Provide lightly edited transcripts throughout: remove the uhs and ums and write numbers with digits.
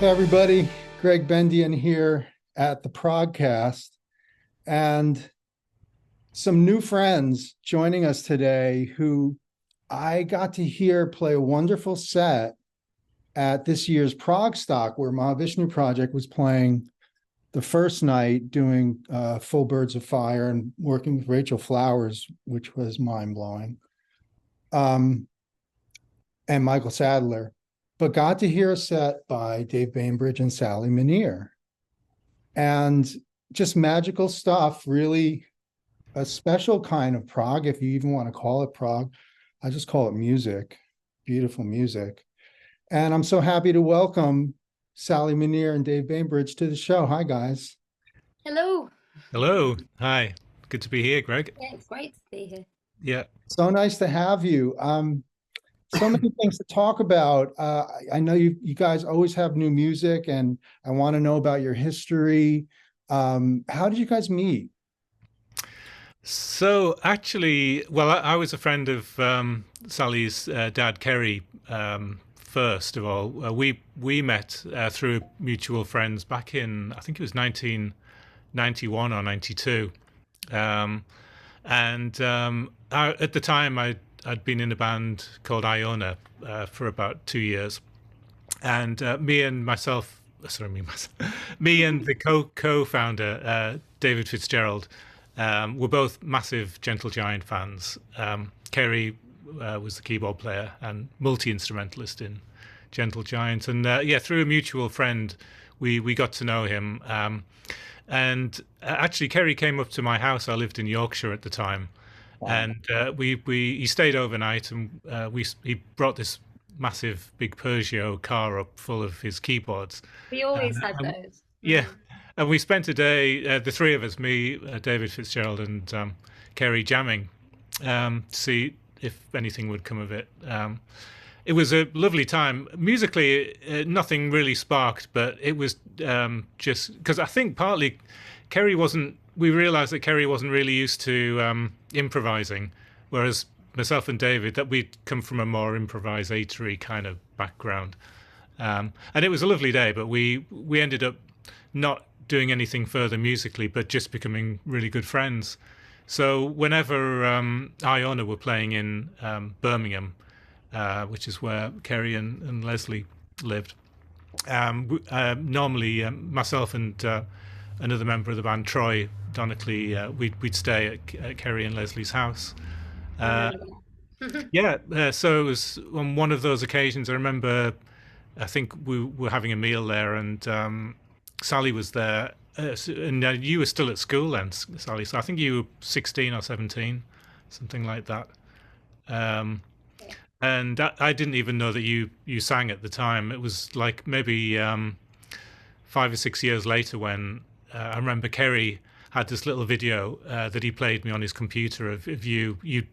Hey everybody, Gregg Bendian here at the ProgCast, and some new friends joining us today who I got to hear play a wonderful set at this year's ProgStock, where Mahavishnu Project was playing the first night, doing Full Birds of Fire and working with Rachel Flowers, which was mind-blowing, and Michael Sadler. But got to hear a set by Dave Bainbridge and Sally Minnear. And just magical stuff, really a special kind of prog, if you even want to call it prog. I just call it music, beautiful music. And I'm so happy to welcome Sally Minnear and Dave Bainbridge to the show. Hi, guys. Hello. Hello. Hi. Good to be here, Greg. Yeah, it's great to be here. Yeah. So nice to have you. So many things to talk about. I know you guys always have new music, and I want to know about your history. How did you guys meet? So actually, well, I was a friend of Sally's dad, Kerry. First of all, we met through mutual friends back in, I think it was 1991 or 92, at the time I'd been in a band called Iona for about 2 years, and me and the co-founder David Fitzgerald were both massive Gentle Giant fans. Kerry was the keyboard player and multi-instrumentalist in Gentle Giant, and through a mutual friend we got to know him, and actually Kerry came up to my house. I lived in Yorkshire at the time. Wow. And he stayed overnight, and he brought this massive big Peugeot car up full of his keyboards. We always had those. Yeah, and we spent a day, the three of us, me, David Fitzgerald, and Kerry, jamming to see if anything would come of it. It was a lovely time. Musically, nothing really sparked, but it was just because I think partly we realized that Kerry wasn't really used to improvising, whereas myself and David, that we'd come from a more improvisatory kind of background. And it was a lovely day, but we ended up not doing anything further musically, but just becoming really good friends. So whenever Iona were playing in Birmingham, which is where Kerry and Leslie lived, normally myself and another member of the band, Troy Donackley, we'd stay at Kerry and Leslie's house. So it was on one of those occasions. I remember, I think we were having a meal there, and Sally was there, and you were still at school then, Sally. So I think you were 16 or 17, something like that. And I didn't even know that you sang at the time. It was like maybe 5 or 6 years later when I remember Kerry had this little video that he played me on his computer of you. You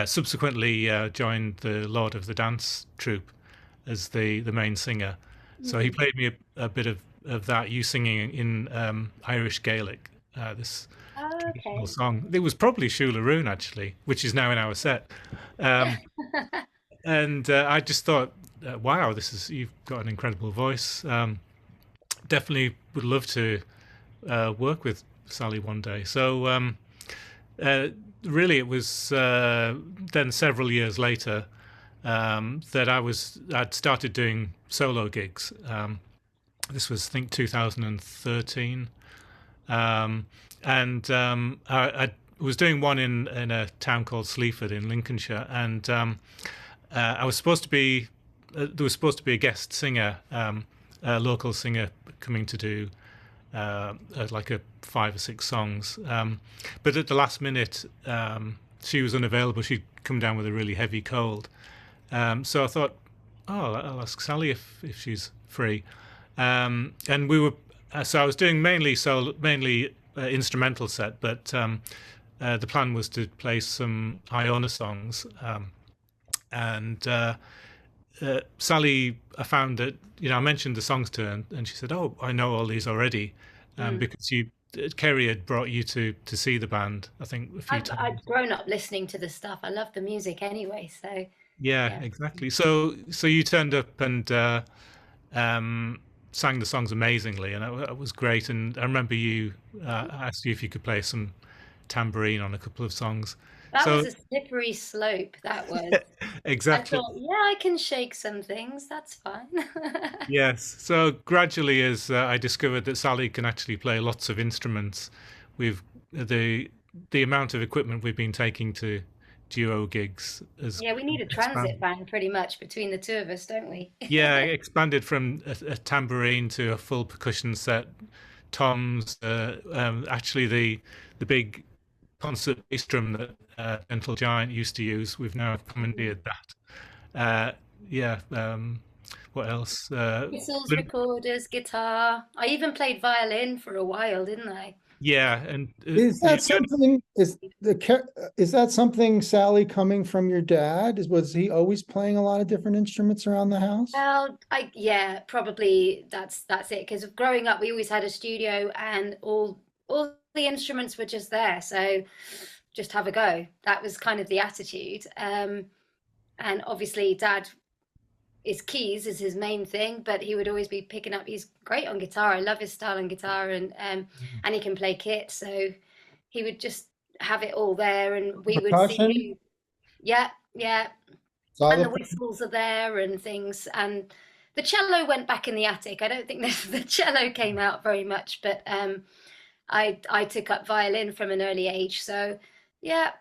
subsequently joined the Lord of the Dance troupe as the main singer. So he played me a bit of that, you singing in Irish Gaelic, this traditional song. It was probably Shularoon, actually, which is now in our set. And I just thought, wow, you've got an incredible voice. Definitely would love to work with Sally one day. So really it was then several years later that I'd started doing solo gigs. This was, I think, 2013. I was doing one in a town called Sleaford in Lincolnshire, and I was supposed to be there was supposed to be a guest singer, a local singer, coming to do like 5 or 6 songs, but at the last minute she was unavailable. She'd come down with a really heavy cold, so I thought, I'll ask Sally if she's free, and we were so I was doing mainly instrumental set, but the plan was to play some Iona songs, and Sally, I found that, I mentioned the songs to her, and she said, "Oh, I know all these already," because Kerry had brought you to see the band, I think, a few times. I'd grown up listening to the stuff. I love the music anyway, so yeah. Exactly. So you turned up, and sang the songs amazingly, and it was great. And I remember you asked you if you could play some tambourine on a couple of songs. That So was a slippery slope, that was. I exactly. thought, yeah, I can shake some things, that's fine. Yes. So gradually, as I discovered that Sally can actually play lots of instruments, we've the amount of equipment we've been taking to duo gigs has Yeah, we need a transit expanded. van pretty much between the two of us, don't we? Yeah, it expanded from a tambourine to a full percussion set, toms. Actually, the big concert bass drum that Gentle Giant used to use, we've now commandeered that. Yeah. What else? Whistles, recorders, guitar. I even played violin for a while, didn't I? Yeah, and Is that something? Is that something, Sally, coming from your dad? Was he always playing a lot of different instruments around the house? Well, yeah, probably that's it. Because growing up, we always had a studio, and all the instruments were just there. So just have a go. That was kind of the attitude. And obviously, Dad, his keys is his main thing, but he would always be picking up. He's great on guitar. I love his style on guitar, and he can play kit. So he would just have it all there, and we would see Percussion? him. Yeah, yeah. And the whistles are there and things. And the cello went back in the attic. I don't think the cello came out very much, but I took up violin from an early age. So yeah,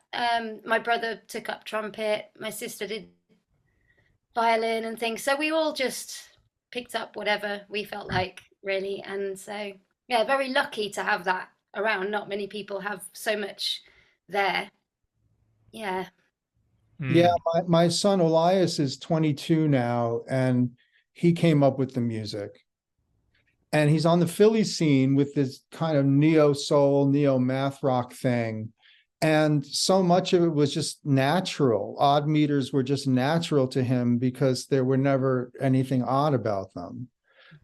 my brother took up trumpet. My sister did violin and things. So we all just picked up whatever we felt like, really. And so yeah, very lucky to have that around. Not many people have so much there. Yeah. Yeah, my son Elias is 22 now, and he came up with the music. And he's on the Philly scene with this kind of neo soul, neo math rock thing. And so much of it was just natural. Odd meters were just natural to him because there were never anything odd about them.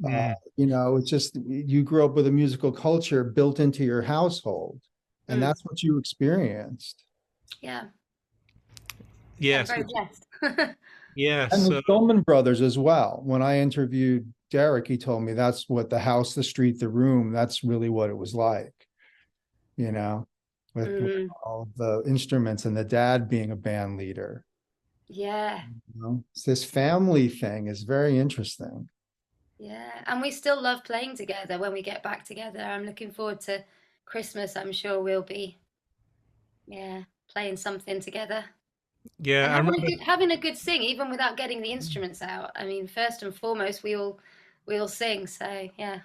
It's just, you grew up with a musical culture built into your household, and that's what you experienced. Yeah. Yes. I'm very blessed. Yes. And the Coleman brothers as well. When I interviewed Derek, he told me that's what the house, the street, the room, that's really what it was like, with all the instruments and the dad being a band leader. Yeah. So this family thing is very interesting. Yeah. And we still love playing together when we get back together. I'm looking forward to Christmas. I'm sure we'll be, playing something together. Yeah, And I remember having a good sing, even without getting the instruments out. I mean, first and foremost, we all sing. So yeah.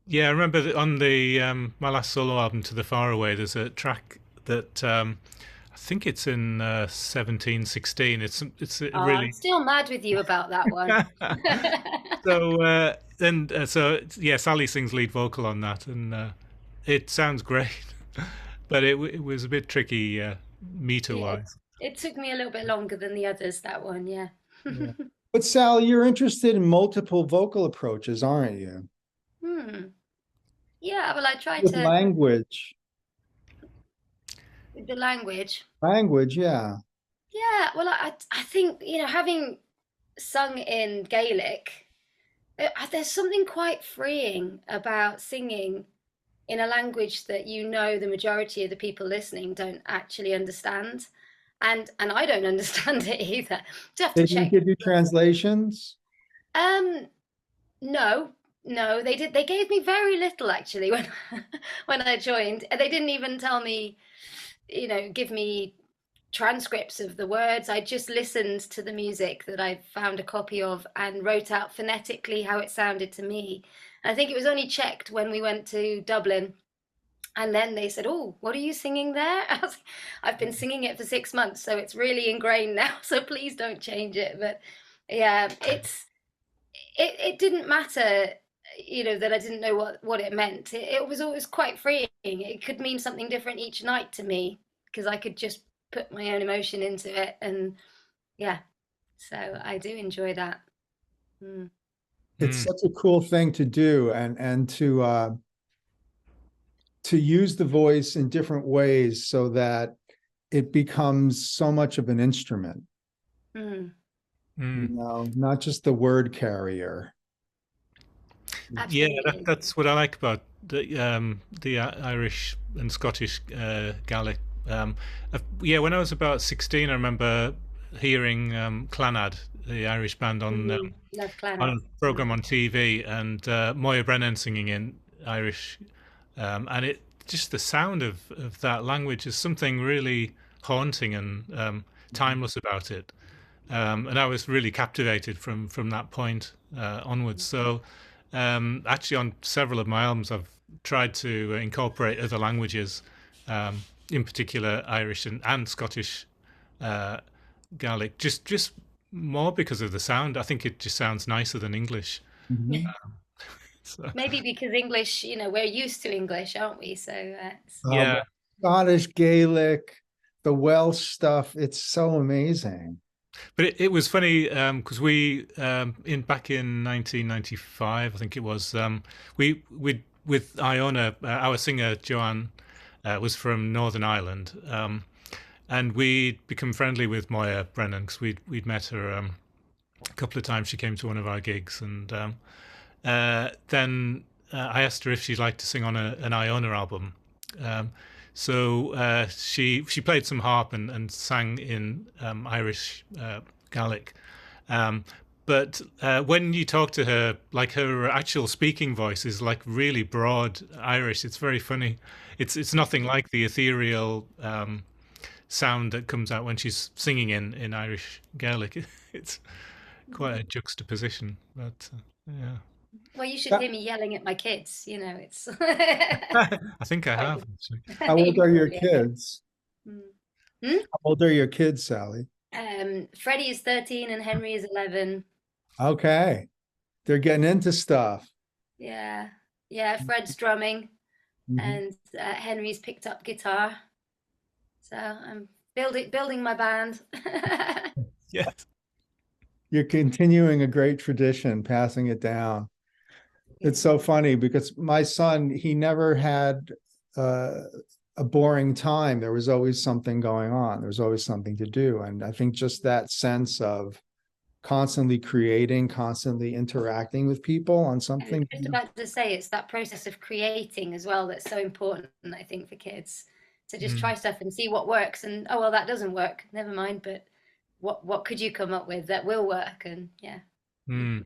Yeah, I remember that on the my last solo album, To the Far Away, there's a track that I think it's in 1716. It's really. I'm still mad with you about that one. So yeah, Sally sings lead vocal on that, and it sounds great, but it was a bit tricky meter wise. It took me a little bit longer than the others, that one, yeah. But Sally, you're interested in multiple vocal approaches, aren't you? Yeah, well, I try With to. language. The language. Language, yeah. Yeah, well, I think, having sung in Gaelic, there's something quite freeing about singing in a language that the majority of the people listening don't actually understand. And I don't understand it either. Just have to They check. didn't give you translations? No, they did. They gave me very little actually when when I joined. They didn't even tell me, give me transcripts of the words. I just listened to the music that I found a copy of and wrote out phonetically how it sounded to me. And I think it was only checked when we went to Dublin. And then they said, "Oh, what are you singing there?" I was like, "I've been singing it for 6 months, so it's really ingrained now. So please don't change it." But yeah, it didn't matter, that I didn't know what it meant. It was always quite freeing. It could mean something different each night to me because I could just put my own emotion into it, and yeah, so I do enjoy that. It's such a cool thing to do, and to use the voice in different ways so that it becomes so much of an instrument. Not just the word carrier. Yeah, Absolutely is. that's what I like about the Irish and Scottish Gaelic. Yeah, when I was about 16, I remember hearing Clannad, the Irish band, Love on Clannad. a program on TV, and Moya Brennan singing in Irish, and it just the sound of that language is something really haunting and timeless about it. And I was really captivated from that point onwards. So actually, on several of my albums, I've tried to incorporate other languages, in particular Irish and Scottish Gaelic, just more because of the sound. I think it just sounds nicer than English. Mhm. So, Maybe because English, we're used to English, aren't we? So yeah, Scottish, Gaelic, the Welsh stuff, it's so amazing. but it was funny because we in back in 1995, I think it was, we with Iona, our singer Joanne was from Northern Ireland, and we'd become friendly with Moya Brennan because we'd met her a couple of times. She came to one of our gigs, and then I asked her if she'd like to sing on an Iona album. So she played some harp and sang in Irish Gaelic. But when you talk to her, like her actual speaking voice is like really broad Irish. It's very funny. It's nothing like the ethereal sound that comes out when she's singing in Irish Gaelic. It's quite a juxtaposition, but yeah. well, you should How hear me yelling at my kids. It's I think I have actually. old are your probably have. kids? Hmm? How old are your kids, Sally? Freddie is 13 and Henry is 11. Okay. They're getting into stuff. Yeah, yeah. Fred's drumming, Mhm. and Henry's picked up guitar. So I'm building my band. Yes. You're continuing a great tradition, passing it down. It's so funny because my son, he never had uh, a boring time. There was always something going on. There was always something to do. And I think just that sense of constantly creating, constantly interacting with people on I was something. just about to say it's that process of creating as well that's so important, I think, for kids to just try Mm. stuff and see what works. And oh well, that doesn't work. Never mind. But what could you come up with that will work? And yeah. Mm.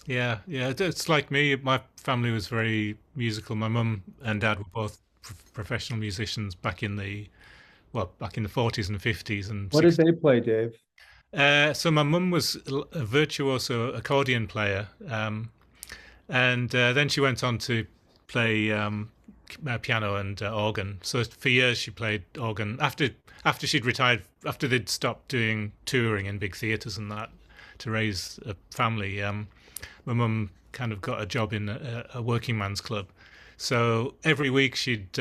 Yeah, yeah. It's like me. My family was very musical. My mum and dad were both professional musicians back in the 40s and 50s and What did 60s. they play, Dave? So my mum was a virtuoso accordion player, and then she went on to play piano and organ. So for years she played organ. After she'd retired, after they'd stopped doing touring in big theatres and that to raise a family, my mum kind of got a job in a working man's club. So every week she'd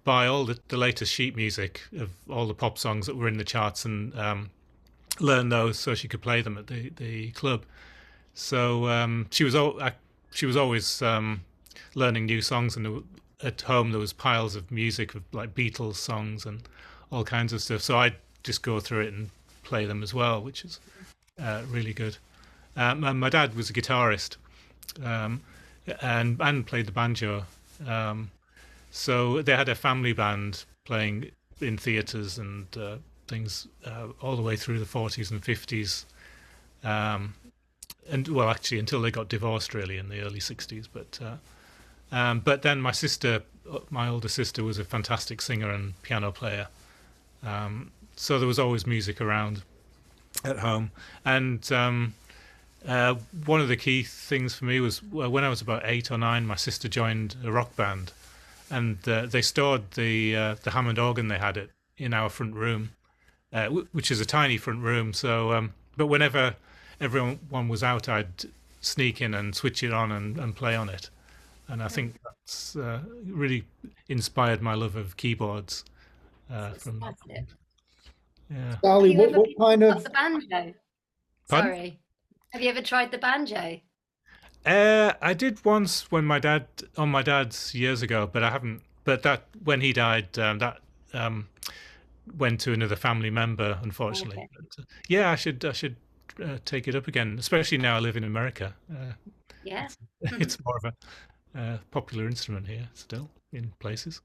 buy all the latest sheet music of all the pop songs that were in the charts and learn those so she could play them at the club. So she was always learning new songs, and at home there was piles of music of like Beatles songs and all kinds of stuff. So I'd just go through it and play them as well, which is really good. And my dad was a guitarist, um, and played the banjo. So they had a family band playing in theatres and things all the way through the 40s and 50s. And well, actually, until they got divorced, really, in the early 60s. But then my older sister, was a fantastic singer and piano player. So there was always music around at home. And one of the key things for me was when I was about 8 or 9, my sister joined a rock band, and they stored the Hammond organ they had in our front room, which is a tiny front room. So, but whenever everyone was out, I'd sneak in and switch it on and play on it. And I think that's really inspired my love of keyboards from that That's it. point. Yeah. Sally, Have you ever what kind got of the banjo? Pardon? Sorry. Have you ever tried the banjo? I did once on my dad's years ago, but I haven't. But that when he died, that went to another family member, unfortunately. Okay. But, yeah, I should take it up again, especially now I live in America. Yeah. It's more of a popular instrument here still in places.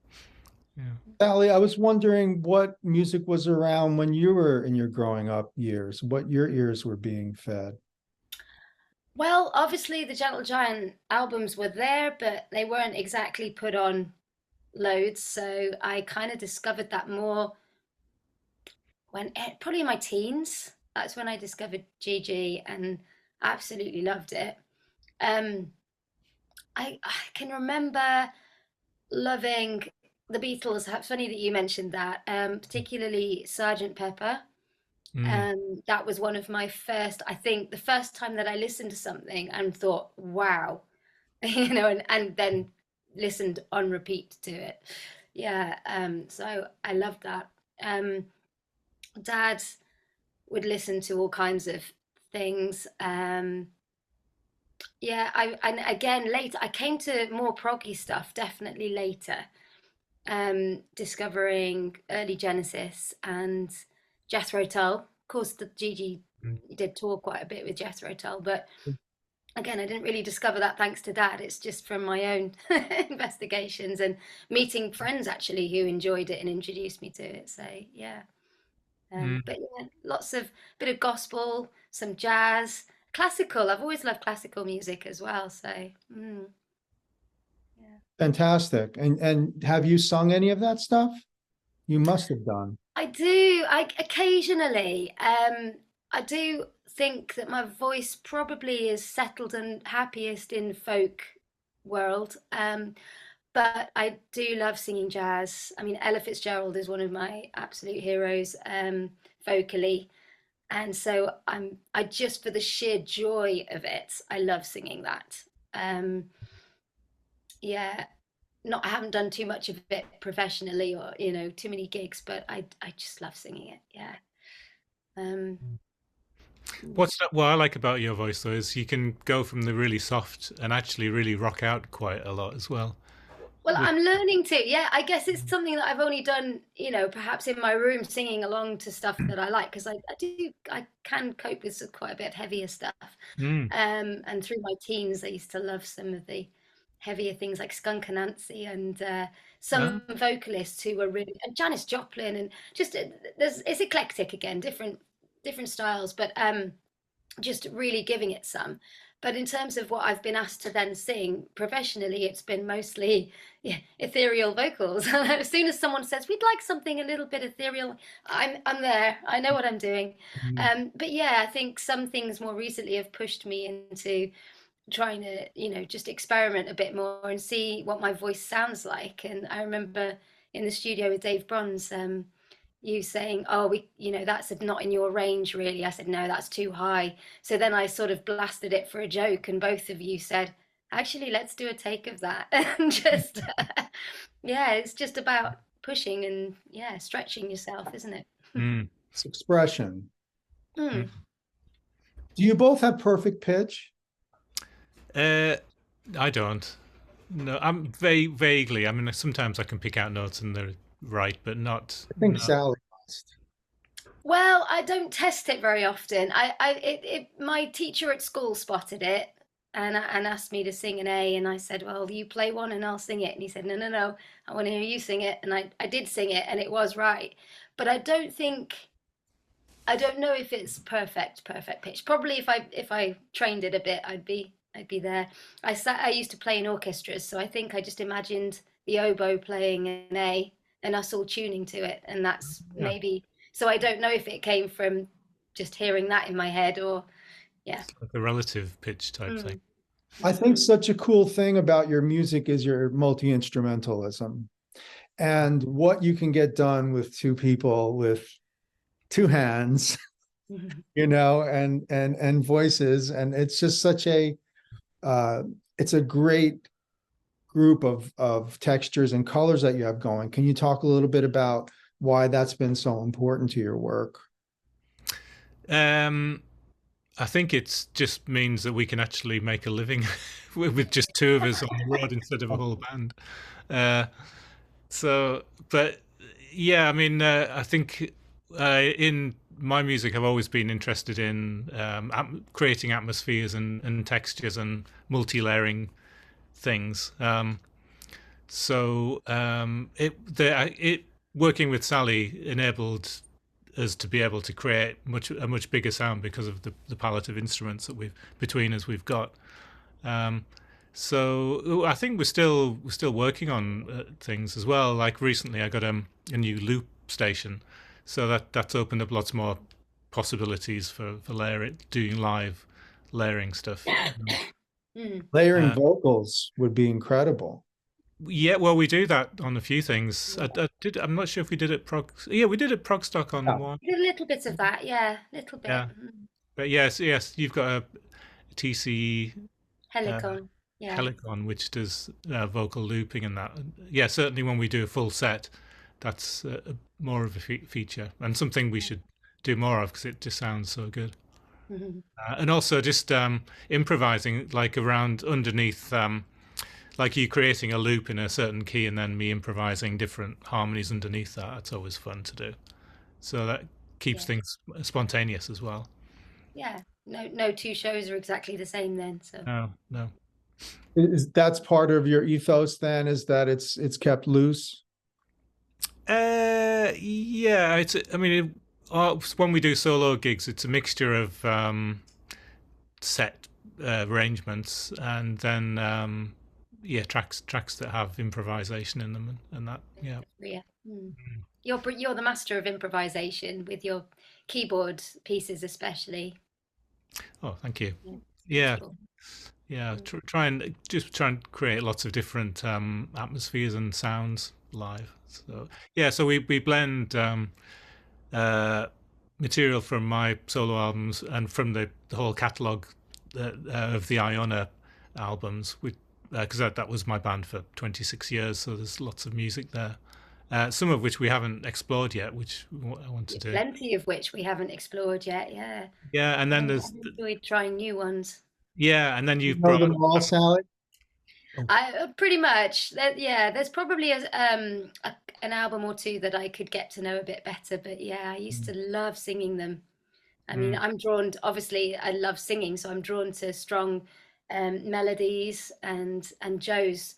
Yeah. Sally, I was wondering what music was around when you were in your growing up years, what your ears were being fed. Well, obviously the Gentle Giant albums were there, but they weren't exactly put on loads. So I kind of discovered that more when probably in my teens. That's when I discovered Gigi and absolutely loved it. Um, I can remember loving the Beatles. It's funny that you mentioned that, particularly Sergeant Pepper. Mm. That was one of my first, I think, the first time that I listened to something and thought, wow, and then listened on repeat to it. Yeah, so I loved that. Um, Dad would listen to all kinds of things. Yeah, and again later I came to more proggy stuff definitely later. Discovering early Genesis and Jethro Tull. Of course, the Gigi did tour quite a bit with Jethro Tull, but again, I didn't really discover that thanks to Dad. It's just from my own investigations and meeting friends actually who enjoyed it and introduced me to it. So yeah, but yeah, lots of bit of gospel, some jazz, classical. I've always loved classical music as well. So yeah. Fantastic. And have you sung any of that stuff? You must have done. I do. I occasionally. I do think that my voice probably is settled and happiest in folk world. But I do love singing jazz. I mean, Ella Fitzgerald is one of my absolute heroes, vocally. And so I just for the sheer joy of it, I love singing that. Um, yeah, not I haven't done too much of it professionally or too many gigs, but I just love singing it. Yeah. Um, What I like about your voice though is you can go from the really soft and actually really rock out quite a lot as well. well, I'm learning to. Yeah, I guess it's something that I've only done, perhaps in my room singing along to stuff that I like because I can cope with quite a bit of heavier stuff. Mm. And through my teens, I used to love some of the heavier things like Skunk Anansie and some vocalists who were really and Janis Joplin and just it's eclectic again, different styles, but just really giving it some. But in terms of what I've been asked to then sing professionally, it's been mostly ethereal vocals. As soon as someone says we'd like something a little bit ethereal, I'm there. I know what I'm doing. But yeah, I think some things more recently have pushed me into trying to just experiment a bit more and see what my voice sounds like. And I remember in the studio with Dave Bronze, you saying, oh, that's not in your range really. I said, no, that's too high. So then I sort of blasted it for a joke and both of you said, actually, let's do a take of that. And just yeah, it's just about pushing and stretching yourself, isn't it? It's expression. Mm. Do you both have perfect pitch? I don't. No, I'm vaguely. I mean, sometimes I can pick out notes and they're right, but not. I think Sally must. Well, I don't test it very often. My teacher at school spotted it and asked me to sing an A, and I said, "Well, you play one and I'll sing it." And he said, "No, no, no, I want to hear you sing it." And I did sing it, and it was right. But I don't know if it's perfect pitch. Probably if I trained it a bit, I'd be there. I used to play in orchestras, so I think I just imagined the oboe playing an A and us all tuning to it, and that's maybe. So I don't know if it came from just hearing that in my head or It's like a relative pitch type thing. I think such a cool thing about your music is your multi-instrumentalism and what you can get done with two people with two hands, and voices. And it's just such it's a great group of textures and colors that you have going. Can you talk a little bit about why that's been so important to your work? I think it just means that we can actually make a living with just two of us on the road instead of a whole band. But yeah, I mean, I think in my music, I've always been interested in creating atmospheres and textures and multi-layering things. It working with Sally enabled us to be able to create a much bigger sound because of the palette of instruments that we've got. So I think we're still working on things as well. Like recently, I got a new loop station, so that's opened up lots more possibilities for doing live layering stuff. Layering vocals would be incredible. Yeah, well, we do that on a few things. I'm not sure if we did it Yeah, we did it ProgStock on one. We did a little bit of that, yeah, a little bit. Yeah, but yes, you've got a TC Helicon, Helicon, which does vocal looping and that. Yeah, certainly when we do a full set, that's more of a feature and something we should do more of because it just sounds so good. And also just improvising, like around underneath. Like you creating a loop in a certain key and then me improvising different harmonies underneath that. It's always fun to do. So that keeps things spontaneous as well. Yeah. No two shows are exactly the same then. So no. That's part of your ethos then, is that it's kept loose? Yeah. When we do solo gigs, it's a mixture of set arrangements and then tracks that have improvisation in them and that. You're the master of improvisation with your keyboard pieces especially. Oh, thank you. Try and create lots of different atmospheres and sounds live. So we blend material from my solo albums and from the whole catalogue of the Iona albums, because that was my band for 26 years, so there's lots of music there, some of which we haven't explored yet, which I want to do. Plenty of which we haven't explored yet, and then there's enjoyed trying new ones. And then you've brought them all, Sally? I pretty much, there's probably an album or two that I could get to know a bit better, but I used to love singing them. I mean, I'm drawn to, obviously I love singing, so I'm drawn to strong melodies and Jo's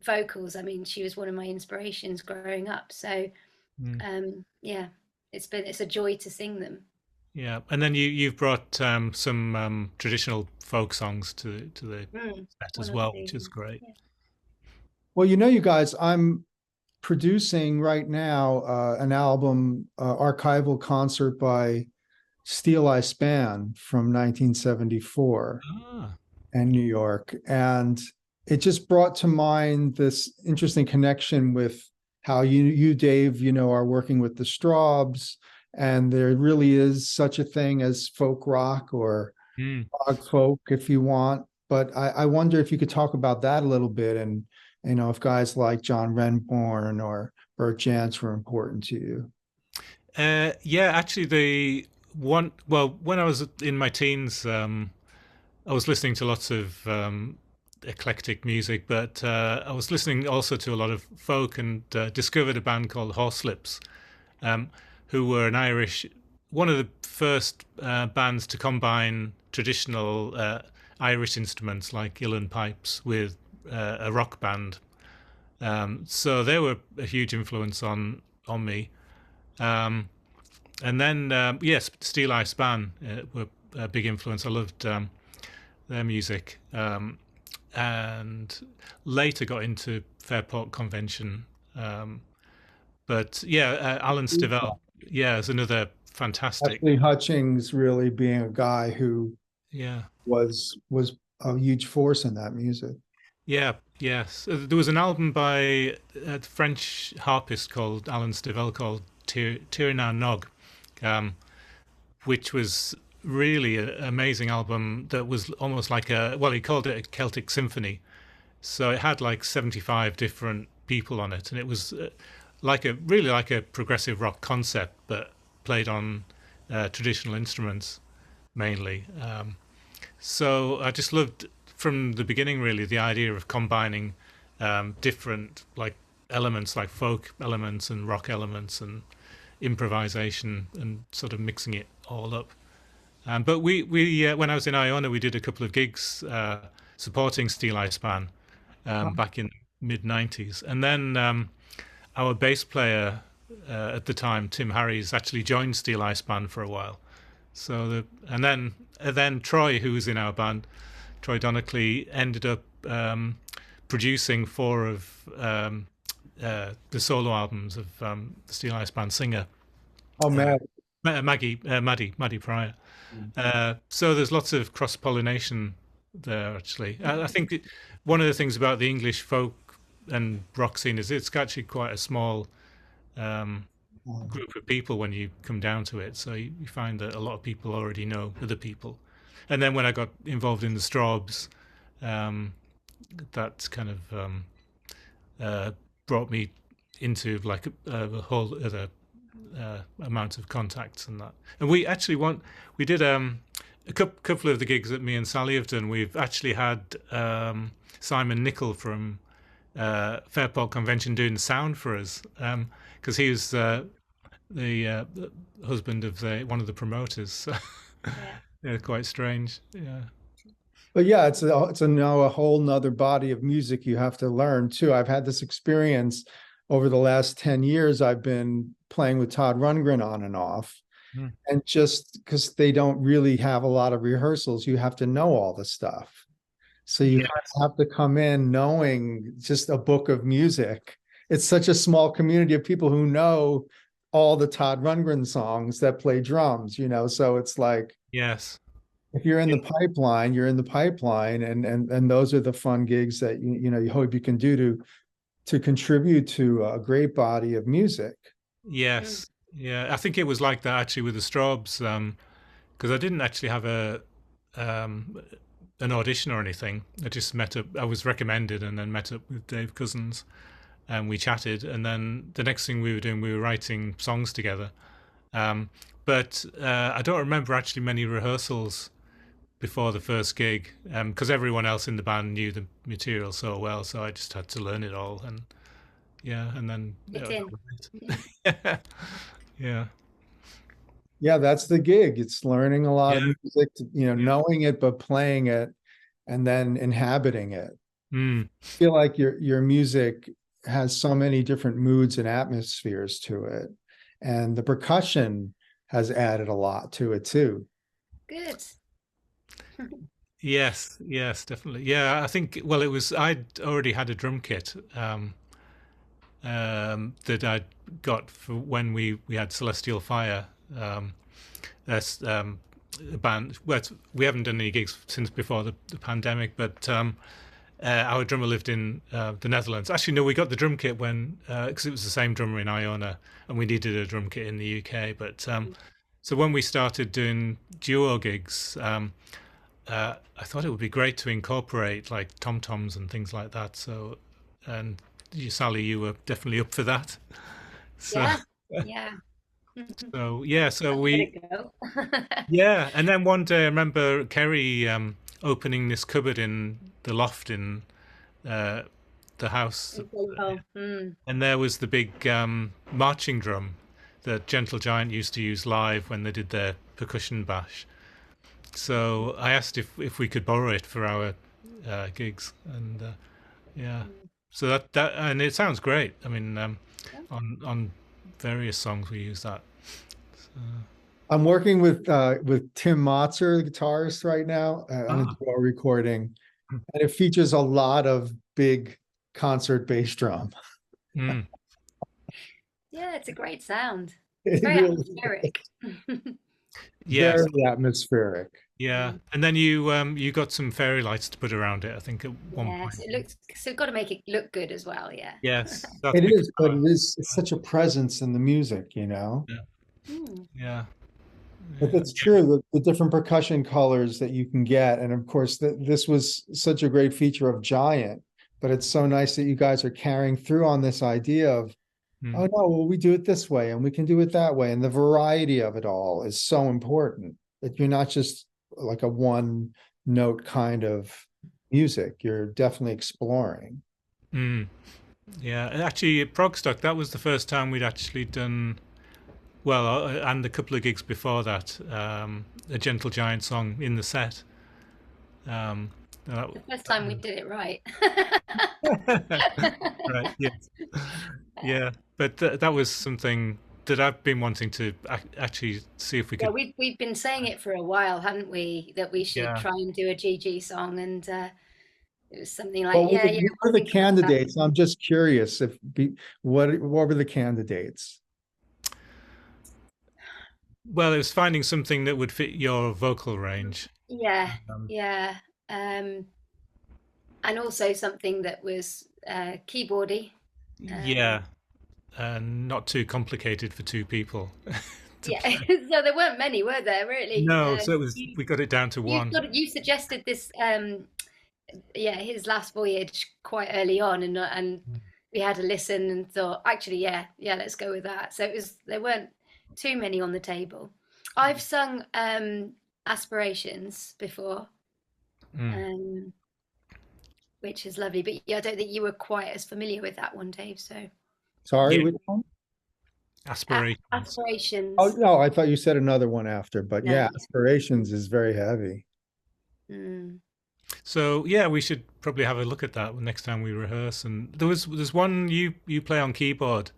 vocals. I mean, she was one of my inspirations growing up, so it's a joy to sing them. And then you've brought some traditional folk songs to the set as well, which is great. Well, you guys, I'm producing right now an album, archival concert by Steel Eye Span from 1974. And New York, and it just brought to mind this interesting connection with how you Dave, are working with the Straubs, and there really is such a thing as folk rock or prog folk, if you want. But I wonder if you could talk about that a little bit, and if guys like John Renbourn or Bert Jansch were important to you. Actually, when I was in my teens, I was listening to lots of eclectic music, but I was listening also to a lot of folk and discovered a band called Horselips, who were one of the first bands to combine traditional Irish instruments like uilleann pipes with a rock band. So they were a huge influence on me. And then, Steel Eye Span were a big influence. I loved their music, and later got into Fairport Convention. But Alan Stivell, is another fantastic. Ashley Hutchings really being a guy who was a huge force in that music. Yes. There was an album by a French harpist called Alan Stivell called Tirna Nog, which was really an amazing album that was almost like he called it a Celtic symphony. So it had like 75 different people on it, and it was like a progressive rock concept, but played on traditional instruments mainly. So I just loved from the beginning really the idea of combining different like elements, like folk elements and rock elements, and improvisation and sort of mixing it all up. But we when I was in Iona, we did a couple of gigs supporting Steel Eye Span back in mid-90s. And then our bass player at the time, Tim Harries, actually joined Steel Eye Span for a while. So and then Troy, who was in our band, Troy Donockley, ended up producing 4 of the solo albums of the Steel Eye Span singer. Oh, man. Maddie Pryor. So there's lots of cross-pollination there, actually. I think one of the things about the English folk and rock scene is it's actually quite a small group of people when you come down to it. So you find that a lot of people already know other people. And then when I got involved in the Strawbs, that kind of brought me into like a whole other amount of contacts and that. And we actually we did a couple of the gigs that me and Sally have done. We've actually had Simon Nicol from Fairport Convention doing the sound for us, because he was the husband of one of the promoters. So yeah, quite strange. Yeah. But yeah, it's now a whole nother body of music you have to learn too. I've had this experience over the last 10 years. I've been playing with Todd Rundgren on and off. And just because they don't really have a lot of rehearsals, you have to know all the stuff. So you have to come in knowing just a book of music. It's such a small community of people who know all the Todd Rundgren songs that play drums, so it's like, yes, if you're in the pipeline, you're in the pipeline, and those are the fun gigs that you hope you can do to contribute to a great body of music. Yes. Yeah, I think it was like that actually with the Strawbs, because I didn't actually have an audition or anything. I just met up. I was recommended, and then met up with Dave Cousins, and we chatted. And then the next thing we were doing, we were writing songs together. But I don't remember actually many rehearsals before the first gig, because everyone else in the band knew the material so well. So I just had to learn it all, and and then Yeah, that's the gig. It's learning a lot of music, knowing it, but playing it and then inhabiting it. I feel like your music has so many different moods and atmospheres to it. And the percussion has added a lot to it too. Good. Yes, definitely. Yeah, I think, well, I'd already had a drum kit that I'd got for when we had Celestial Fire. That's a band. Well, we haven't done any gigs since before the pandemic, but our drummer lived in the Netherlands. Actually, no, we got the drum kit when because it was the same drummer in Iona, and we needed a drum kit in the UK. But so when we started doing duo gigs, I thought it would be great to incorporate like tom-toms and things like that. So, and Sally, you were definitely up for that. So, yeah. So we and then one day I remember Kerry opening this cupboard in the loft in the house, and there was the big marching drum that Gentle Giant used to use live when they did their percussion bash. So I asked if we could borrow it for our gigs, and so that and it sounds great. I mean, on various songs we use that. So. I'm working with Tim Motzer, the guitarist, right now on a duo recording, and it features a lot of big concert bass drum. Yeah, it's a great sound. It's very atmospheric. Yes. Very atmospheric. Yeah, and then you got some fairy lights to put around it, I think, at one point. So you've got to make it look good as well. Yeah. Yes, it is, but it's such a presence in the music, Yeah. But it's true, the different percussion colors that you can get, and of course this was such a great feature of Giant. But it's so nice that you guys are carrying through on this idea of, oh no, well, we do it this way, and we can do it that way, and the variety of it all is so important. That you're not just like a one note kind of music, you're definitely exploring. Yeah, and actually ProgStock, that was the first time we'd actually done and a couple of gigs before that, a Gentle Giant song in the set. The first time we did it right. Right. Yes. Yeah. But that was something that I've been wanting to actually see if we could. Yeah, we've been saying it for a while, hadn't we? That we should try and do a GG song, and it was something like, Well, you were the candidates. I'm just curious what were the candidates? Well, it was finding something that would fit your vocal range. Yeah, yeah. And also something that was keyboardy. Yeah, and not too complicated for two people. Yeah, so there weren't many, were there, really? No, so we got it down to one. You suggested this, his last voyage quite early on, and we had a listen and thought, actually, yeah, let's go with that. So there weren't too many on the table. I've sung Aspirations before, which is lovely, but I don't think you were quite as familiar with that one, Dave. So sorry, which one? Aspirations. Oh no, I thought you said another one after, but no, yeah, Aspirations is very heavy. So yeah, we should probably have a look at that next time we rehearse. And there's one you play on keyboard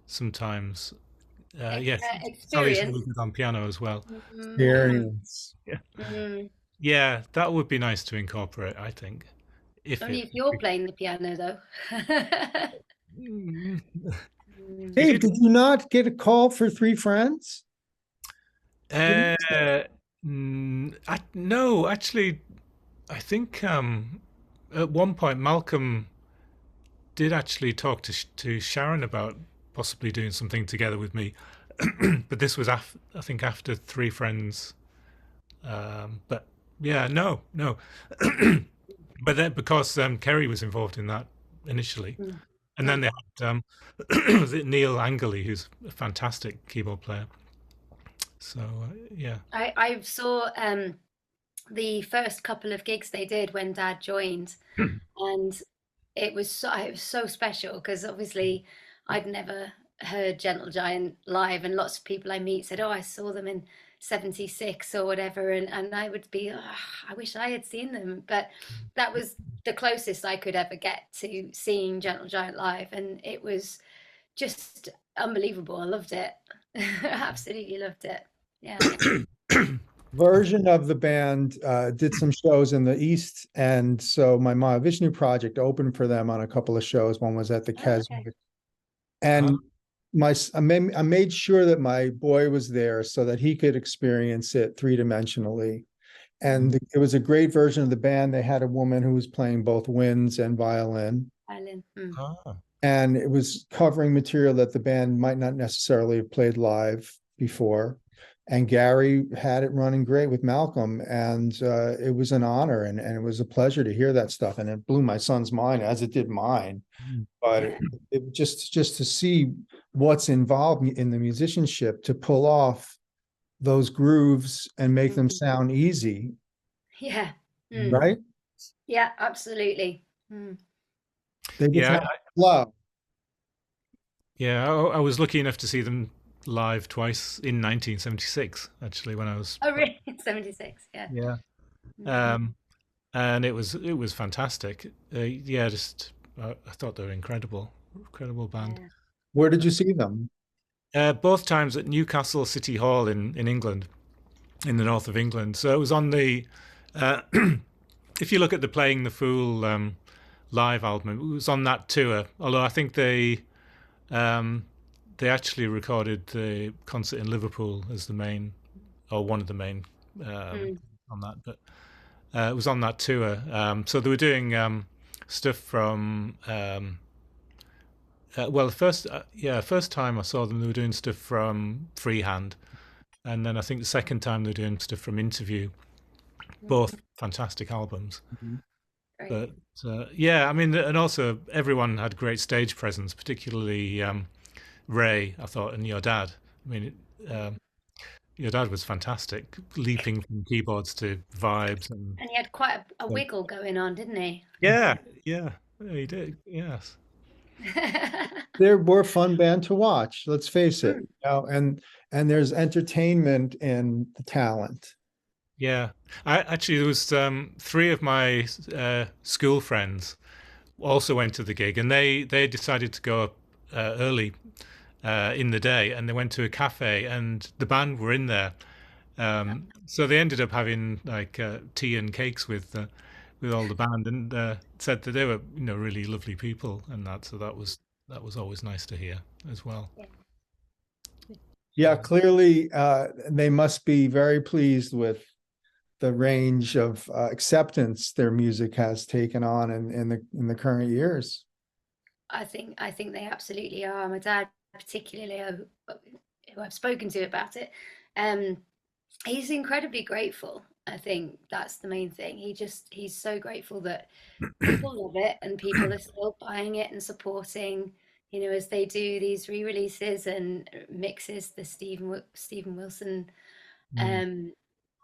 sometimes. Yes, Sally's really good on piano as well. Experience. Yeah. Yeah, that would be nice to incorporate, I think. Only if you're playing the piano, though. Hey, did you not get a call for Three Friends? No, actually, I think at one point Malcolm did actually talk to Sharon about possibly doing something together with me, but this was I think after Three Friends. But yeah, no. But then because Kerry was involved in that initially, and then they had was it Neil Angerley, who's a fantastic keyboard player. So yeah, I saw the first couple of gigs they did when Dad joined, and it was so special because obviously I'd never heard Gentle Giant live, and lots of people I meet said, "Oh, I saw them in '76 or whatever," and I would be, I wish I had seen them, but that was the closest I could ever get to seeing Gentle Giant live, and it was just unbelievable. I loved it. Absolutely loved it. Yeah. Version of the band did some shows in the East, and so my Mahavishnu Project opened for them on a couple of shows. One was at the Keswick, and I made sure that my boy was there so that he could experience it three-dimensionally. And it was a great version of the band. They had a woman who was playing both winds and violin. And it was covering material that the band might not necessarily have played live before. And Gary had it running great with Malcolm, and it was an honor, and it was a pleasure to hear that stuff, and it blew my son's mind, as it did mine. But it just to see what's involved in the musicianship to pull off those grooves and make them sound easy. Yeah. Right? Yeah, absolutely. They just have flow. Yeah, I was lucky enough to see them live twice in 1976, actually, when I was. Oh, really? 76, yeah. Yeah. And it was fantastic. Yeah, just I thought they were incredible band. Yeah. Where did you see them? Both times at Newcastle City Hall in England, in the north of England. So it was on the. If you look at the Playing the Fool live album, it was on that tour. Although I think they actually recorded the concert in Liverpool as the main, or one of the main on that. But it was on that tour. So they were doing stuff from. Well, the first time I saw them, they were doing stuff from Freehand, and then I think the second time they were doing stuff from Interview. Both fantastic albums. But yeah, I mean, and also everyone had great stage presence, particularly Ray, I thought, and your dad. I mean, your dad was fantastic, leaping from keyboards to vibes, and he had quite a wiggle going on, didn't he? Yeah, he did. Yes. they're more fun band to watch. Let's face it. And there's entertainment in the talent. Yeah, there was three of my school friends also went to the gig, and they decided to go up early in the day, and they went to a cafe, and the band were in there. So they ended up having like tea and cakes with all the band, and said that they were really lovely people, and that. So that was always nice to hear as well. Yeah, clearly they must be very pleased with the range of acceptance their music has taken on in the current years. I think they absolutely are. My dad, particularly, who I've spoken to about it, he's incredibly grateful. I think that's the main thing. He's so grateful that people love it and people are still buying it and supporting. As they do these re-releases and mixes, the Steven Wilson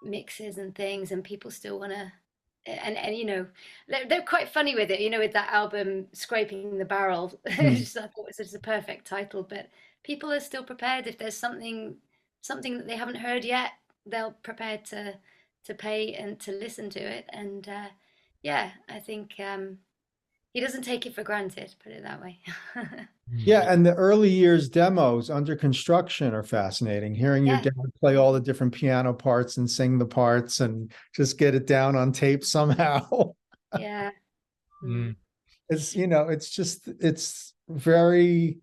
mixes and things, and people still want to, and they're quite funny with it, with that album Scraping the Barrel. I thought it was a perfect title, but people are still prepared. If there's something that they haven't heard yet, they'll prepared to pay and to listen to it. And I think he doesn't take it for granted, put it that way. Yeah, and the early years demos under construction are fascinating. Hearing your dad play all the different piano parts and sing the parts and just get it down on tape somehow. Yeah. It's very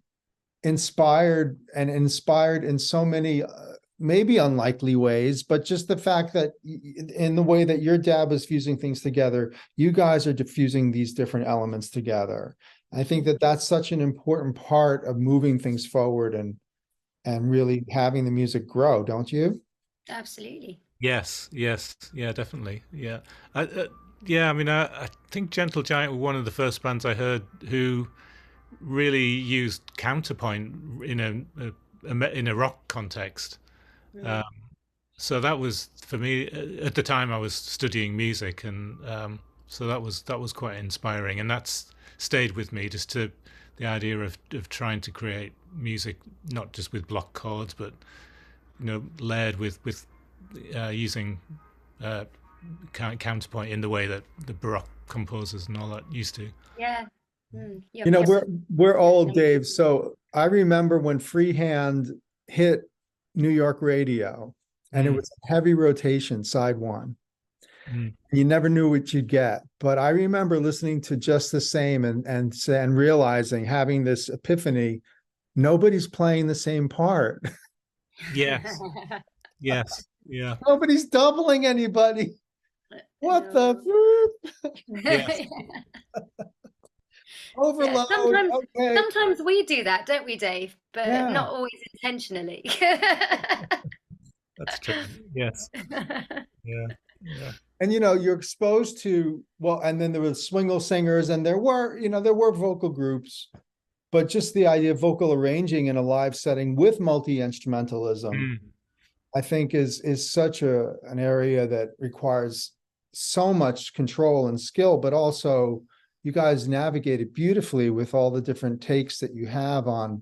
inspired in so many maybe unlikely ways, but just the fact that in the way that your dad was fusing things together, you guys are diffusing these different elements together. I think that that's such an important part of moving things forward and really having the music grow, don't you? Absolutely. Yes, yeah, definitely, yeah. I think Gentle Giant were one of the first bands I heard who really used counterpoint in a rock context. So that was, for me, at the time I was studying music, and so that was quite inspiring, and that's stayed with me, just to the idea of trying to create music not just with block chords, but layered with using counterpoint in the way that the Baroque composers and all that used to. Yeah. We're old, Dave, so I remember when Freehand hit New York radio, and it was heavy rotation, side one. You never knew what you'd get, but I remember listening to Just the Same and realizing, having this epiphany, nobody's playing the same part. Yes. Yes. Yeah. Nobody's doubling anybody. What the? Yes. Overload. Yeah, sometimes we do that, don't we, Dave? But not always intentionally. That's true. Yes. Yeah. And you're exposed to, and then there were swingle singers, and there were vocal groups, but just the idea of vocal arranging in a live setting with multi-instrumentalism, I think is such an area that requires so much control and skill, but also you guys navigate it beautifully with all the different takes that you have on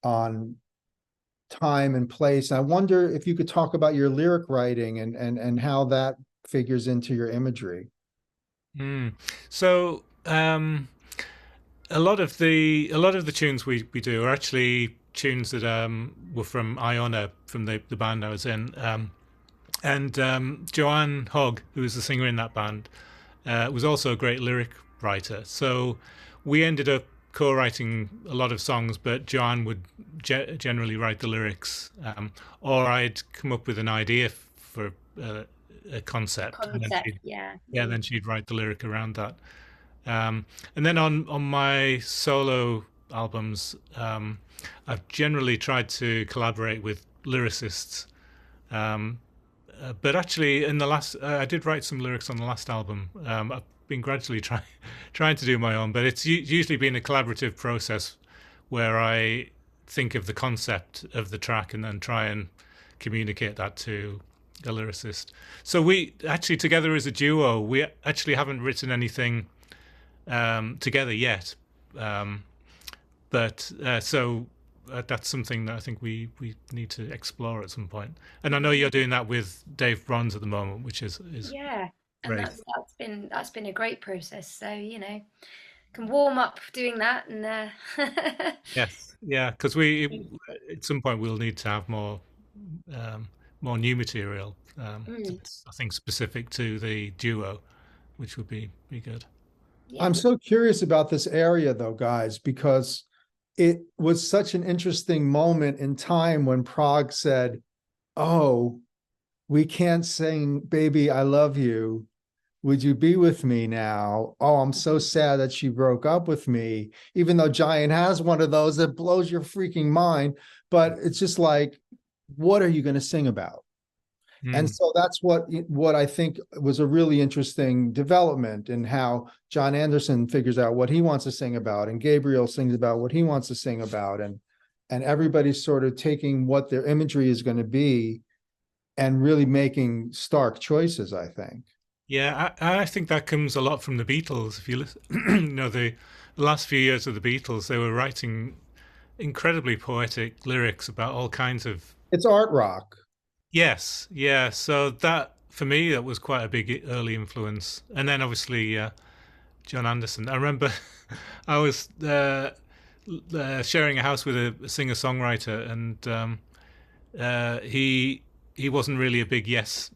time and place. I wonder if you could talk about your lyric writing and how that figures into your imagery. So a lot of the tunes we do are actually tunes that were from Iona, from the band I was in, and Joanne Hogg, who was the singer in that band, was also a great lyric writer. So we ended up co-writing a lot of songs, but Joanne would generally write the lyrics, or I'd come up with an idea for a concept, and then she'd write the lyric around that. And then on my solo albums, I've generally tried to collaborate with lyricists, but actually in the last, I did write some lyrics on the last album. I've been gradually trying to do my own, but it's usually been a collaborative process where I think of the concept of the track and then try and communicate that to a lyricist. So we actually, together as a duo, we actually haven't written anything together yet, But that's something that I think we need to explore at some point. And I know you're doing that with Dave Bronze at the moment, which is Yeah, and great. that's been a great process. So, can warm up doing that, and Yes, yeah, because we at some point we'll need to have more new material. That's, I think, specific to the duo, which would be good. yeah. I'm so curious about this area though, guys, because it was such an interesting moment in time when Prog said, "Oh, we can't sing Baby, I Love You. Would you be with me now? Oh, I'm so sad that she broke up with me." Even though Giant has one of those that blows your freaking mind, but it's just like, what are you going to sing about? And so that's what I think was a really interesting development in how John Anderson figures out what he wants to sing about, and Gabriel sings about what he wants to sing about, and everybody's sort of taking what their imagery is going to be and really making stark choices, I think. Yeah, I think that comes a lot from the Beatles. If you listen, the last few years of the Beatles, they were writing incredibly poetic lyrics about all kinds of. It's art rock. Yes, yeah. So that for me, that was quite a big early influence. And then obviously John Anderson. I remember I was sharing a house with a singer-songwriter, and he wasn't really a big Yes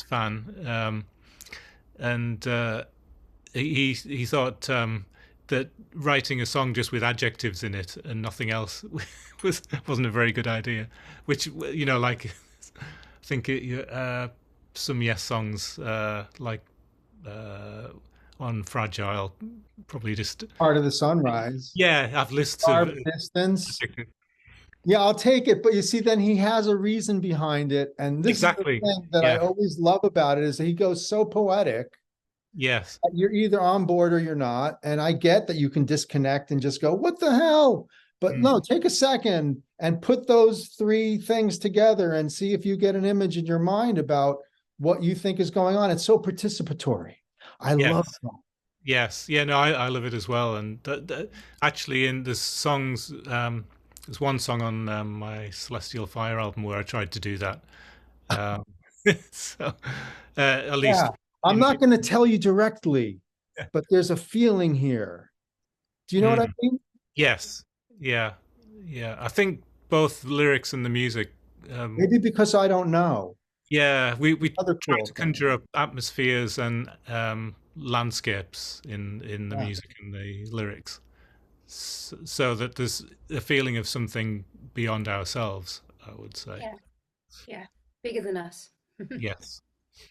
fan. And he thought that writing a song just with adjectives in it and nothing else wasn't a very good idea. Which, like I think some Yes songs like on Fragile probably just Part of the Sunrise. Yeah, I've lists Far of Distance. Yeah, I'll take it. But you see, then he has a reason behind it. And this exactly is the thing that I always love about it, is that he goes so poetic. Yes. You're either on board or you're not. And I get that you can disconnect and just go, what the hell? But no, take a second and put those three things together and see if you get an image in your mind about what you think is going on. It's so participatory. I love that. Yes. Yeah, no, I love it as well. And actually in the songs, there's one song on my Celestial Fire album where I tried to do that. So at least. I'm not going to tell you directly, but there's a feeling here. Do you know what I mean? Yes. Yeah. Yeah. I think both the lyrics and the music. Maybe because I don't know. Yeah, we Other try cool to conjure up atmospheres and landscapes in the music and the lyrics, so that there's a feeling of something beyond ourselves, I would say. Yeah, bigger than us. Yes.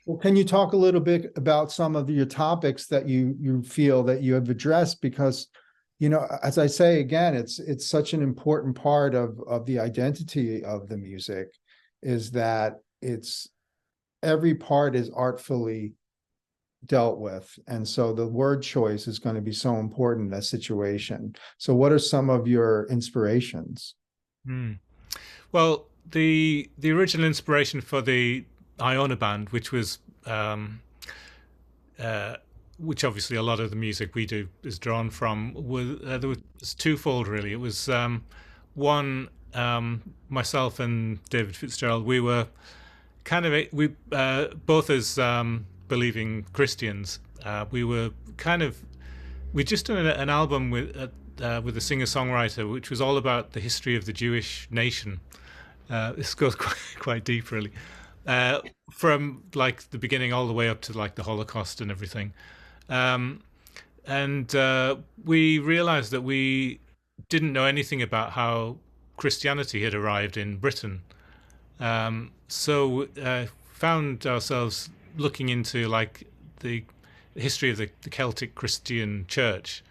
Well, can you talk a little bit about some of your topics that you feel that you have addressed? Because, as I say again, it's such an important part of the identity of the music, is that every part is artfully dealt with. And so the word choice is going to be so important in that situation. So what are some of your inspirations? Well, the original inspiration for the Iona band, which was which obviously a lot of the music we do is drawn from, there was twofold really. It was one, myself and David Fitzgerald, we were both as believing Christians, we'd just done an album with a singer-songwriter which was all about the history of the Jewish nation. This goes quite deep really, from like the beginning all the way up to like the Holocaust and everything, and we realized that we didn't know anything about how Christianity had arrived in Britain. So found ourselves looking into like the history of the Celtic Christian church,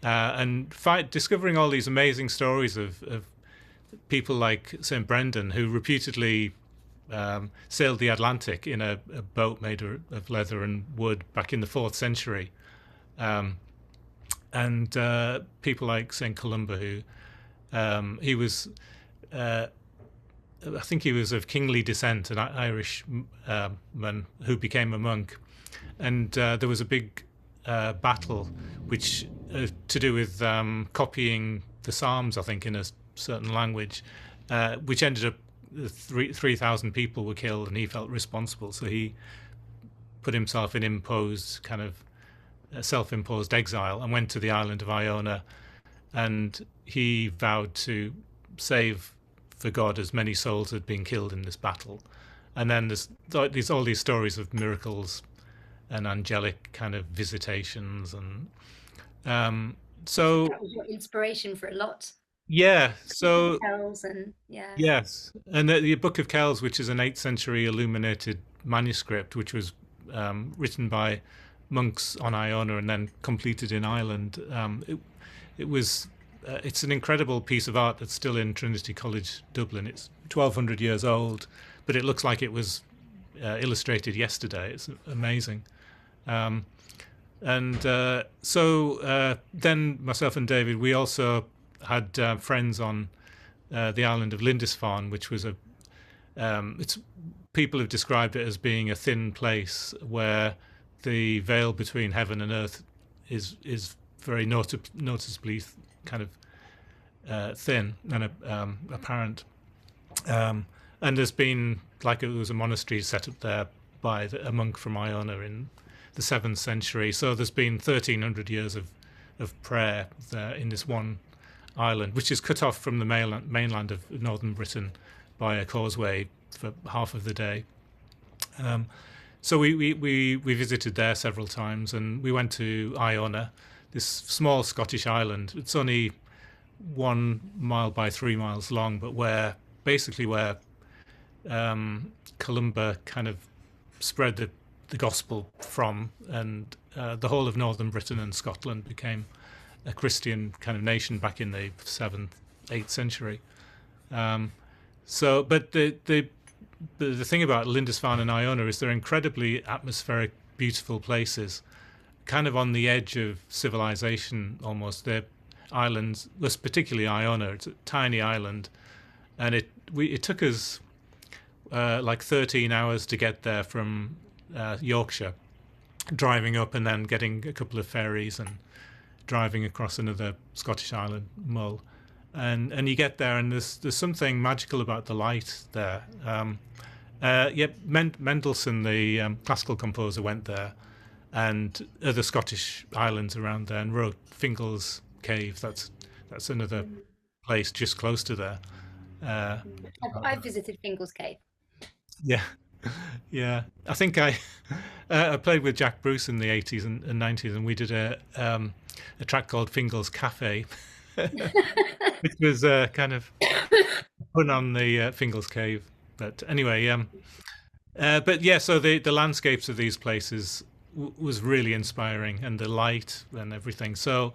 and discovering all these amazing stories of people like St. Brendan, who reputedly sailed the Atlantic in a boat made of leather and wood back in the 4th century, and people like St. Columba, who he was I think he was of kingly descent, an Irish man who became a monk. And there was a big battle which to do with copying the Psalms, I think, in a certain language, which ended up 3,000 people were killed, and he felt responsible. So he put himself in self-imposed exile and went to the island of Iona, and he vowed to save for God as many souls had been killed in this battle. And then there's all these stories of miracles and angelic kind of visitations, and so that was your inspiration for a lot. Yeah, so Kells and yes, and the Book of Kells, which is an 8th century illuminated manuscript, which was written by monks on Iona and then completed in Ireland. It's an incredible piece of art that's still in Trinity College, Dublin. It's 1,200 years old, but it looks like it was illustrated yesterday. It's amazing. So then myself and David, we also had friends on the island of Lindisfarne, which was people have described it as being a thin place where the veil between heaven and earth is very noticeably kind of thin and apparent. And there's been, like, it was a monastery set up there by a monk from Iona in the 7th century. So there's been 1,300 years of prayer there in this one island, which is cut off from the mainland of northern Britain by a causeway for half of the day. So we visited there several times, and we went to Iona, this small Scottish island. It's only 1 mile by 3 miles long, but where Columba kind of spread the gospel from, and the whole of northern Britain and Scotland became a Christian kind of nation back in the 7th, 8th century. But the thing about Lindisfarne and Iona is they're incredibly atmospheric, beautiful places, kind of on the edge of civilization almost. They're islands, particularly Iona. It's a tiny island, and it took us like 13 hours to get there from Yorkshire, driving up and then getting a couple of ferries and driving across another Scottish island, Mull, and you get there, and there's something magical about the light there. Mendelssohn, the classical composer, went there, and other Scottish islands around there, and wrote Fingal's Cave. That's another place just close to there. I've visited Fingal's Cave. Yeah. Yeah, I think I played with Jack Bruce in the 80s and 90s, and we did a track called Fingal's Cafe, which was kind of put on the Fingal's Cave. But anyway, so the landscapes of these places was really inspiring, and the light and everything. So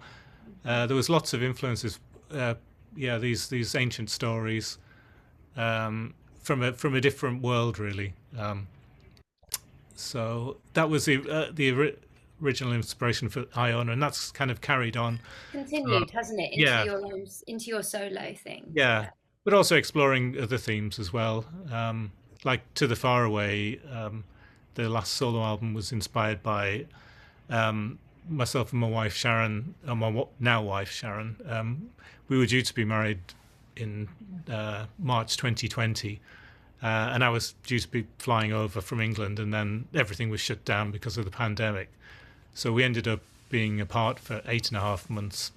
there was lots of influences. These ancient stories. From a different world, really. So that was the original inspiration for Iona, and that's kind of carried on. Continued, hasn't it? Into your solo thing. Yeah, but also exploring other themes as well. Like To the Far Away, the last solo album was inspired by myself and my wife Sharon, my now wife Sharon. We were due to be married in March 2020, and I was due to be flying over from England, and then everything was shut down because of the pandemic. So we ended up being apart for 8.5 months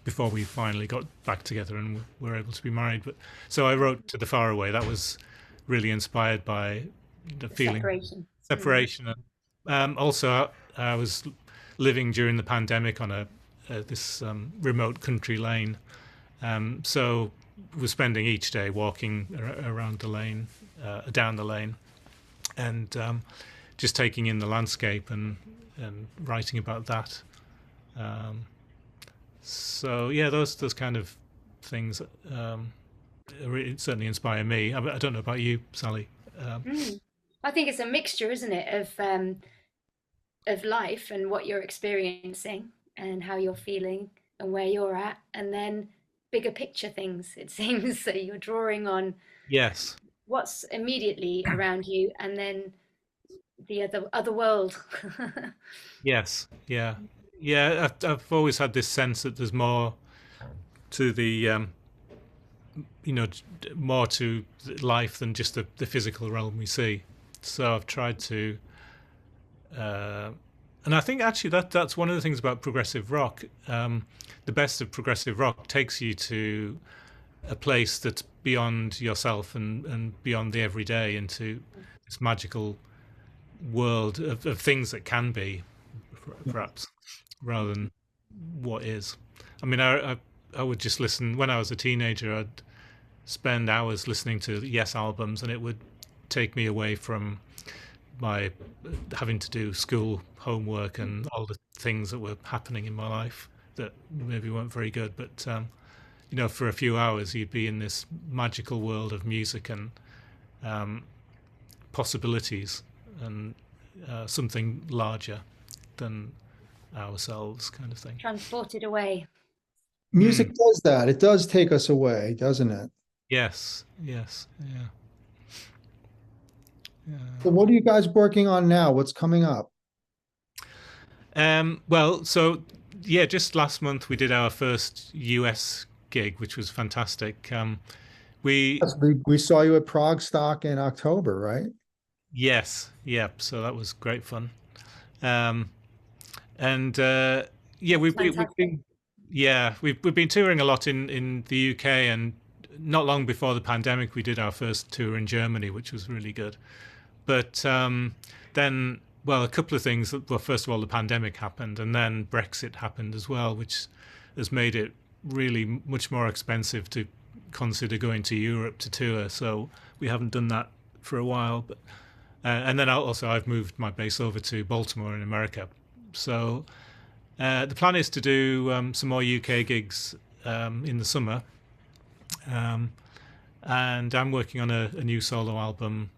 before we finally got back together and were able to be married. But so I wrote To the Far Away. That was really inspired by the feeling separation. Also, I was living during the pandemic on this remote country lane. So we're spending each day walking around the lane, down the lane, and just taking in the landscape and writing about that. Those kind of things really certainly inspire me. I don't know about you, Sally. I think it's a mixture, isn't it, of life and what you're experiencing and how you're feeling and where you're at, and then bigger picture things, it seems. So you're drawing on what's immediately around you, and then the other world. I've always had this sense that there's more to the more to life than just the physical realm we see. So I've tried to, and I think actually that's one of the things about progressive rock. The best of progressive rock takes you to a place that's beyond yourself and beyond the everyday, into this magical world of things that can be, perhaps, rather than what is. I mean, I would just listen when I was a teenager. I'd spend hours listening to Yes albums, and it would take me away from my having to do school homework and all the things that were happening in my life that maybe weren't very good. But for a few hours, you'd be in this magical world of music and possibilities and something larger than ourselves, kind of thing. Transported away. Music does that. It does take us away, doesn't it? Yes. So what are you guys working on now? What's coming up? Just last month we did our first US gig, which was fantastic. We saw you at ProgStock in October, right? Yes, yep. So that was great fun. We've been touring a lot in the UK, and not long before the pandemic, we did our first tour in Germany, which was really good. But then, a couple of things. Well, first of all, the pandemic happened, and then Brexit happened as well, which has made it really much more expensive to consider going to Europe to tour. So we haven't done that for a while. But and then also I've moved my base over to Baltimore in America. So the plan is to do some more UK gigs in the summer. And I'm working on a new solo album,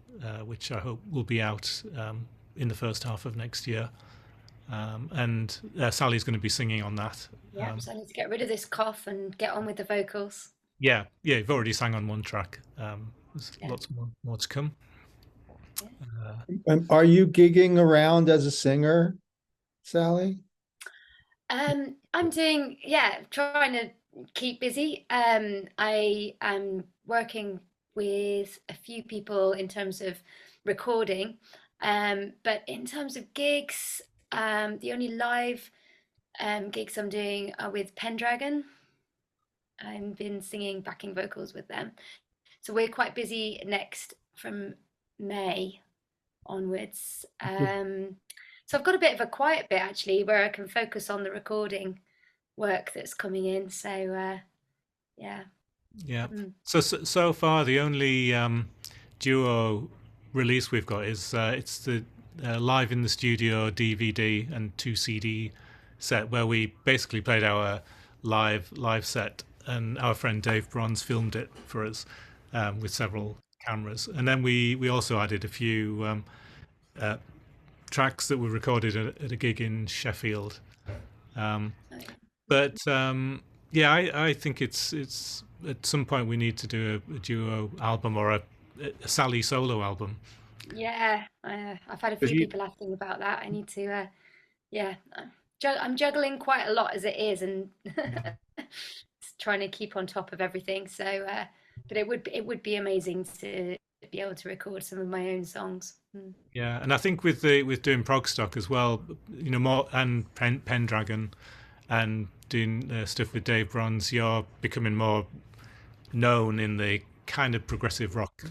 which I hope will be out in the first half of next year. And Sally's going to be singing on that. Yeah, so I need to get rid of this cough and get on with the vocals. Yeah, you've already sang on one track. There's lots more to come. And are you gigging around as a singer, Sally? I'm doing, trying to keep busy. I am working with a few people in terms of recording, but in terms of gigs, the only live gigs I'm doing are with Pendragon. I've been singing backing vocals with them, so we're quite busy next from May onwards. So I've got a bit of a quiet bit actually, where I can focus on the recording work that's coming in. So So far the only duo release we've got is it's the live in the studio DVD and 2 CD set, where we basically played our live set, and our friend Dave Bronze filmed it for us with several cameras, and then we also added a few tracks that were recorded at a gig in Sheffield. I think it's at some point we need to do a duo album or a Sally solo album. Yeah, I've had a few people asking about that. I need to, I'm juggling quite a lot as it is, and trying to keep on top of everything. So, but it would be amazing to be able to record some of my own songs. Yeah, and I think with doing ProgStock as well, more, and Pendragon, and doing stuff with Dave Bronze, you're becoming more known in the kind of progressive rock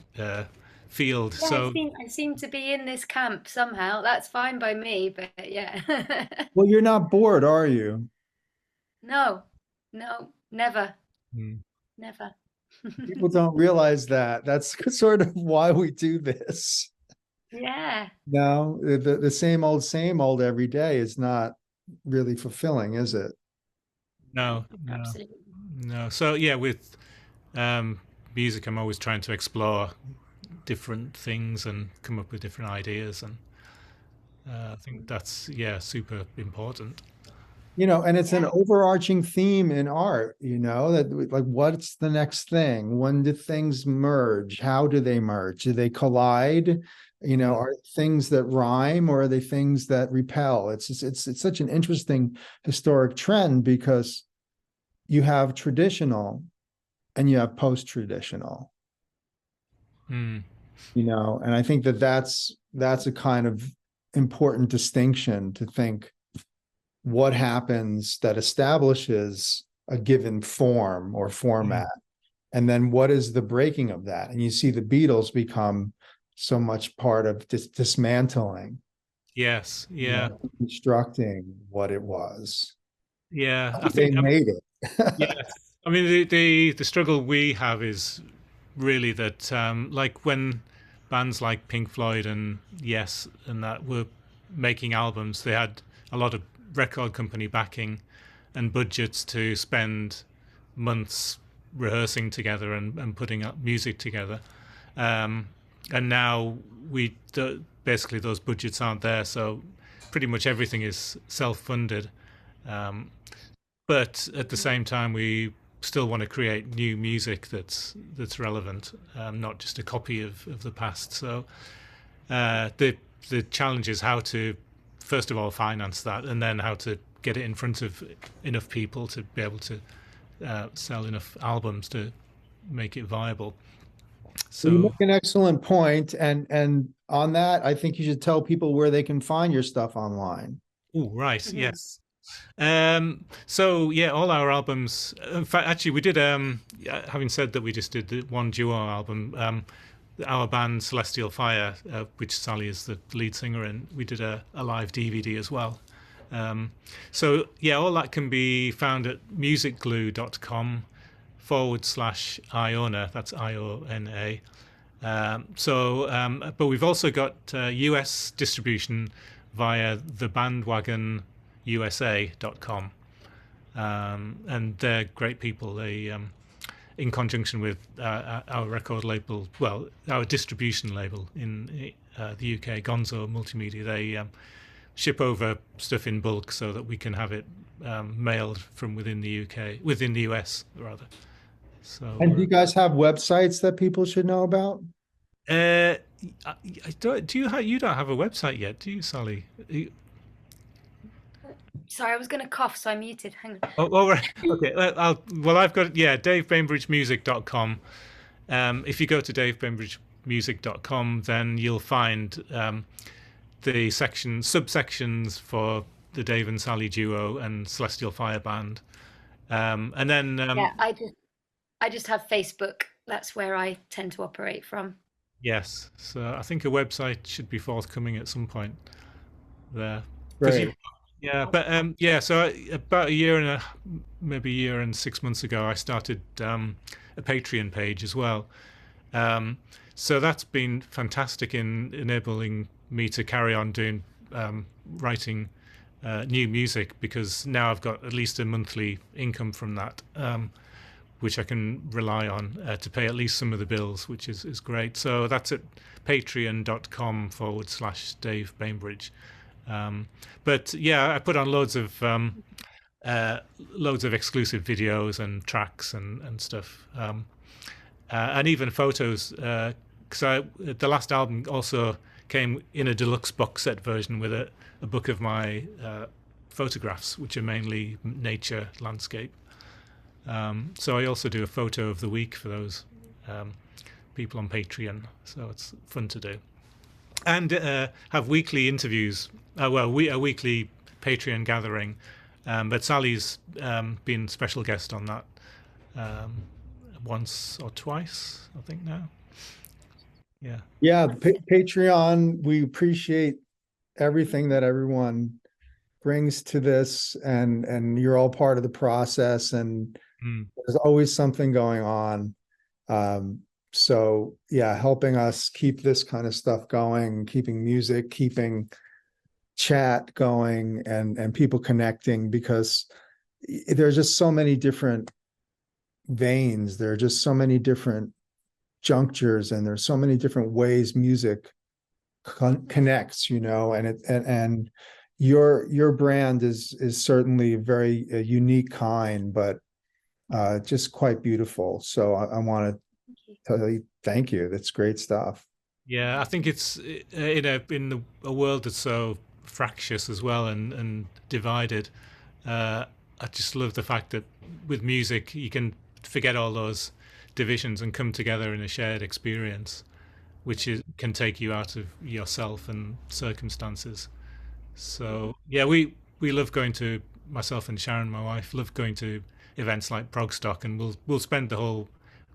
field. Yeah, so I seem to be in this camp somehow. That's fine by me, but yeah. Well, you're not bored, are you? No, never. Never. People don't realize that. That's sort of why we do this. Yeah. No, the same old every day is not really fulfilling, is it? No. Absolutely. No. So yeah, with music, I'm always trying to explore different things and come up with different ideas, and I think that's super important. And it's an overarching theme in art, that like, what's the next thing? When do things merge? How do they merge? Do they collide? Are things that rhyme, or are they things that repel? It's such an interesting historic trend, because, you have traditional and you have post-traditional, Mm. you know, and I think that that's a kind of important distinction to think what happens that establishes a given form or format. And then what is the breaking of that? And you see the Beatles become so much part of this dismantling. Yes. Yeah. You know, constructing what it was. Yeah. I They think. made it. Yes. I mean, the struggle we have is really that, like when bands like Pink Floyd and Yes and that were making albums, they had a lot of record company backing and budgets to spend months rehearsing together and putting up music together. And now basically those budgets aren't there, so pretty much everything is self-funded. But at the same time, we still want to create new music that's relevant, not just a copy of the past. So the challenge is how to, first of all, finance that, and then how to get it in front of enough people to be able to sell enough albums to make it viable. So you make an excellent point, and on that, I think you should tell people where they can find your stuff online. Oh, right, yes. So yeah, all our albums. In fact, actually, we did. Having said that, we just did the one duo album. Our band Celestial Fire, which Sally is the lead singer in, we did a live DVD as well. So yeah, all that can be found at musicglue.com/Iona. That's IONA. But we've also got US distribution via thebandwagonusa.com. And they're great people. They, in conjunction with our record label, well, our distribution label in the UK, Gonzo Multimedia, they ship over stuff in bulk so that we can have it mailed from within the US rather. So, and do you guys have websites that people should know about? I don't. You don't have a website yet, do you, Sally? Sorry, I was going to cough, so I muted. Hang on. Oh, right. Okay. I've got DaveBainbridgeMusic.com. If you go to DaveBainbridgeMusic.com, then you'll find the subsections for the Dave and Sally duo and Celestial Fire Band. And then I just have Facebook. That's where I tend to operate from. Yes. So I think a website should be forthcoming at some point there. Right. So about maybe a year and 6 months ago, I started a Patreon page as well. So that's been fantastic in enabling me to carry on doing writing new music, because now I've got at least a monthly income from that, which I can rely on to pay at least some of the bills, which is great. So that's at patreon.com/Dave Bainbridge. But yeah, I put on loads of exclusive videos and tracks and stuff, and even photos. Because the last album also came in a deluxe box set version with a book of my photographs, which are mainly nature, landscape. So I also do a photo of the week for those people on Patreon. So it's fun to do, and have weekly interviews. A weekly Patreon gathering, but Sally's been special guest on that once or twice, I think now. Yeah, Patreon. We appreciate everything that everyone brings to this, and you're all part of the process, and there's always something going on. So yeah, helping us keep this kind of stuff going, keeping music, keeping chat going, and people connecting, because there's just so many different veins. There are just so many different junctures, and there's so many different ways music connects, you know, and your brand is certainly a very unique kind, but just quite beautiful. So I want to tell you thank you. That's great stuff. Yeah, I think it's in a world that's so fractious as well and divided. I I just love the fact that with music you can forget all those divisions and come together in a shared experience, which can take you out of yourself and circumstances. So yeah, we love going to, myself and Sharon, my wife, love going to events like ProgStock, and we'll spend the whole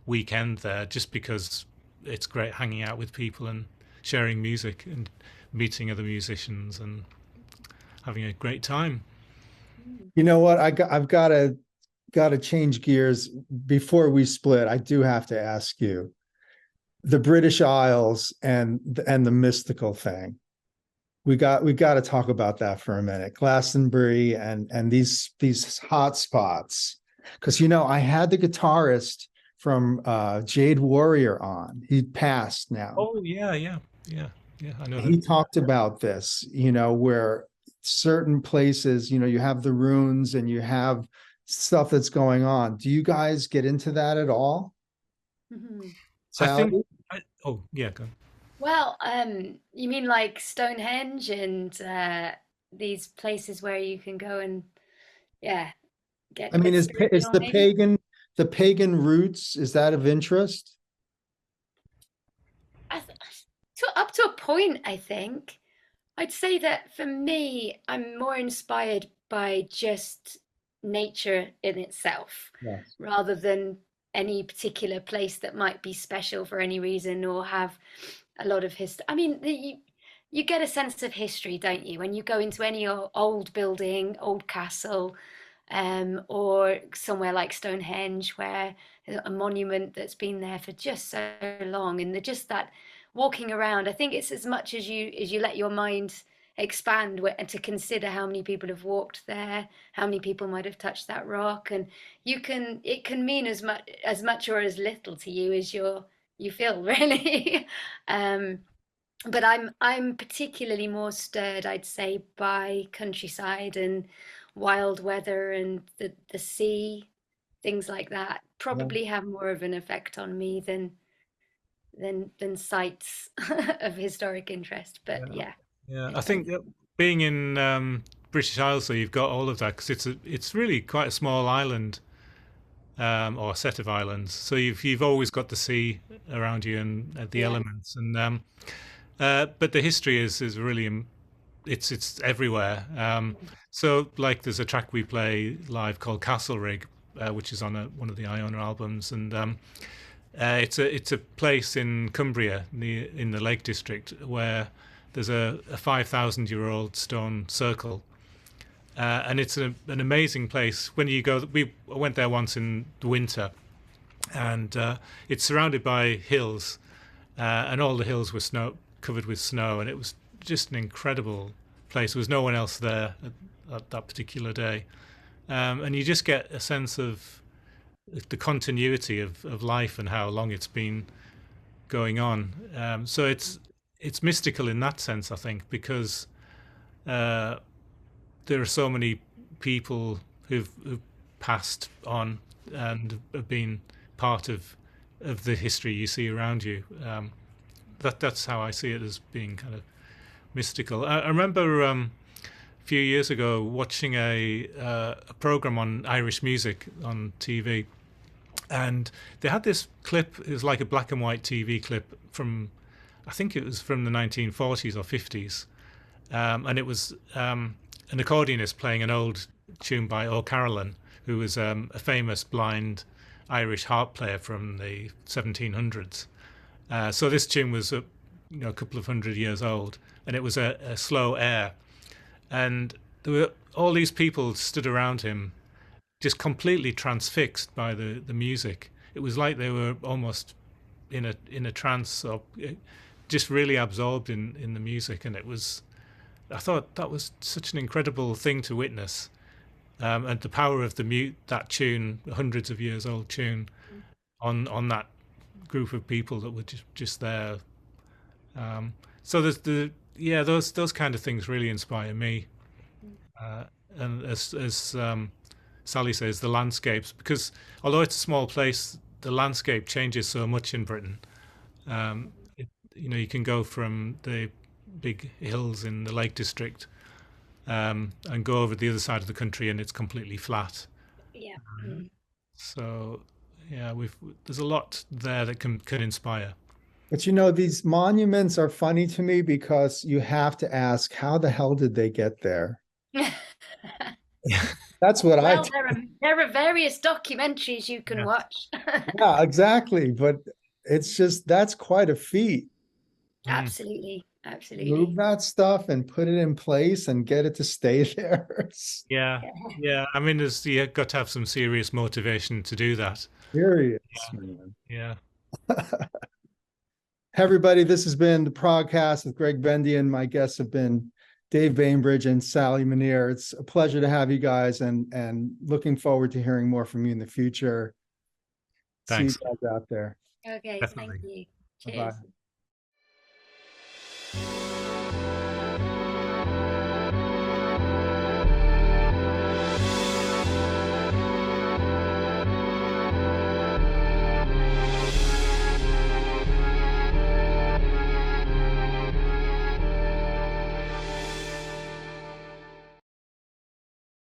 weekend there just because it's great hanging out with people and sharing music and meeting other musicians and having a great time. You know what? I've got to change gears before we split. I do have to ask you, the British Isles and the mystical thing. We got to talk about that for a minute. Glastonbury and these hot spots, because I had the guitarist from Jade Warrior on. He passed now. Oh yeah. I know that. He talked about this, where certain places, you have the runes and you have stuff that's going on. Do you guys get into that at all? Mhm. Sally? Oh yeah, go on. Well, you mean like Stonehenge and these places where you can go and yeah, get I mean, is spiritual the maybe? pagan roots, is that of interest? Up to a point, I think. I'd say that for me, I'm more inspired by just nature in itself Yes. rather than any particular place that might be special for any reason or have a lot of history. I mean, you get a sense of history, don't you, when you go into any old building, old castle, or somewhere like Stonehenge, where a monument that's been there for just so long, and just that walking around. I think it's as much as you let your mind expand and to consider how many people have walked there, how many people might have touched that rock, and it can mean as much or as little to you as you feel really. um, but I'm particularly more stirred, I'd say, by countryside and wild weather and the sea, things like that. Yeah. Probably have more of an effect on me than sites of historic interest. But yeah, Yeah, it I does. think that being in British Isles, so you've got all of that because it's really quite a small island, or a set of islands. So you've always got the sea around you and the Yeah. elements, and but the history is really it's everywhere. So like there's a track we play live called Castle Rig, which is on one of the Iona albums, and it's a place in Cumbria, in the Lake District, where there's a 5,000-year-old stone circle, and it's an amazing place. When you go, I went there once in the winter, and it's surrounded by hills, and all the hills were covered with snow, and it was just an incredible place. There was no one else there at that particular day, and you just get a sense of the continuity of life and how long it's been going on. So it's mystical in that sense, I think, because uh, there are so many people who've passed on and have been part of the history you see around you. That's how I see it, as being kind of mystical. I remember a few years ago watching a program on Irish music on TV, and they had this clip. It was like a black and white TV clip from, I think it was from the 1940s or 50s, and it was an accordionist playing an old tune by O'Carolan, who was a famous blind Irish harp player from the 1700s. So this tune was a couple of 100 years old, and it was a slow air, and there were all these people stood around him, just completely transfixed by the music. It was like they were almost in a trance, or just really absorbed in the music, and it was. I thought that was such an incredible thing to witness, and the power of that tune, hundreds of years old tune, on that group of people that were just there. So there's those kind of things really inspire me, and as Sally says, the landscapes, because although it's a small place, the landscape changes so much in Britain. Um, you can go from the big hills in the Lake District, and go over the other side of the country and it's completely flat. Yeah. So yeah, there's a lot there that can inspire. But you know, these monuments are funny to me because you have to ask, how the hell did they get there? That's what well, there are various documentaries you can watch. Yeah, exactly. But it's just, that's quite a feat. Absolutely. Absolutely. Move that stuff and put it in place and get it to stay there. Yeah. I mean, you got to have some serious motivation to do that. Serious, man. Yeah. Hey, everybody, this has been the ProgCast with Gregg Bendian. My guests have been Dave BAINBRIDGE and SALLY MINNEAR. It's a pleasure to have you guys, and looking forward to hearing more from you in the future. Thanks. See you guys out there. Okay, Definitely. thank you. Cheers. Bye-bye.